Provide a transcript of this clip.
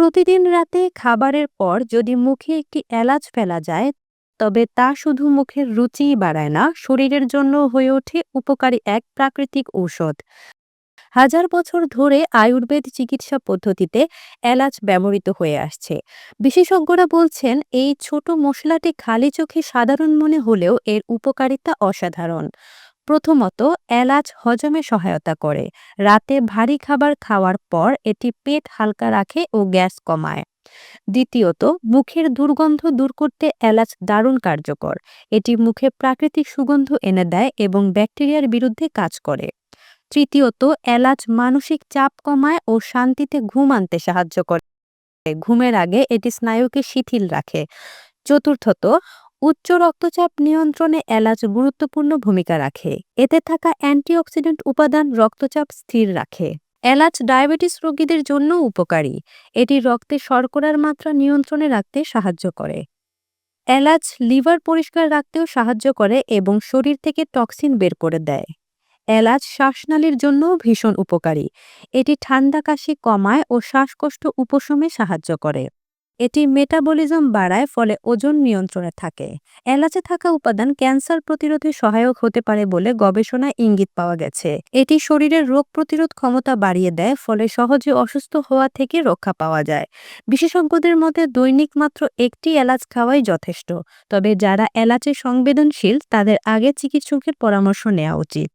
প্রতিদিন রাতে খাবারের পর যদি মুখে একটি এলাচ ফেলা যায়, তবে তা শুধু মুখের রুচিই বাড়ায় না, শরীরের জন্য হয়ে ওঠে উপকারী এক প্রাকৃতিক ঔষধ। হাজার বছর ধরে আয়ুর্বেদ চিকিৎসা পদ্ধতিতে এলাচ ব্যবহৃত হয়ে আসছে। বিশেষজ্ঞরা বলছেন এই ছোট মশলাটি খালি চোখে সাধারণ মনে হলেও এর উপকারিতা অসাধারণ। প্রথমত, এলাচ হজমে সহায়তা করে। রাতে ভারী খাবার খাওয়ার পর এটি পেট হালকা রাখে ও গ্যাস কমায়। দ্বিতীয়ত, মুখের দুর্গন্ধ দূর করতে এলাচ দারুণ কার্যকর। এটি মুখে প্রাকৃতিক সুগন্ধ এনে দেয় এবং ব্যাকটেরিয়ার বিরুদ্ধে কাজ করে। তৃতীয়ত, এলাচ মানসিক চাপ কমায় ও শান্তিতে ঘুম আনতে সাহায্য করে। ঘুমের আগে এটি স্নায়ুকে শিথিল রাখে। চতুর্থত, উচ্চ রক্তচাপ নিয়ন্ত্রণে এলাচ গুরুত্বপূর্ণ ভূমিকা রাখে। এতে থাকা অ্যান্টিঅক্সিডেন্ট উপাদান রক্তচাপ স্থির রাখে। এলাচ ডায়াবেটিস রোগীদের জন্য উপকারী। এটি রক্তে শর্করার মাত্রা নিয়ন্ত্রণে রাখতে সাহায্য করে। এলাচ লিভার পরিষ্কার রাখতেও সাহায্য করে এবং শরীর থেকে টক্সিন বের করে দেয়। এলাচ শ্বাসনালীর জন্যও ভীষণ উপকারী। এটি ঠান্ডা কাশি কমায় ও শ্বাসকষ্ট উপশমে সাহায্য করে। এটি মেটাবলিজম বাড়ায়, ফলে ওজন নিয়ন্ত্রণে থাকে। এলাচে থাকা উপাদান ক্যান্সার প্রতিরোধে সহায়ক হতে পারে বলে গবেষণায় ইঙ্গিত পাওয়া গেছে। এটি শরীরের রোগ প্রতিরোধ ক্ষমতা বাড়িয়ে দেয়, ফলে সহজে অসুস্থ হওয়া থেকে রক্ষা পাওয়া যায়। বিশেষজ্ঞদের মতে দৈনিক মাত্র একটি এলাচ খাওয়াই যথেষ্ট। তবে যারা এলাচে সংবেদনশীল তাদের আগে চিকিৎসকের পরামর্শ নেওয়া উচিত।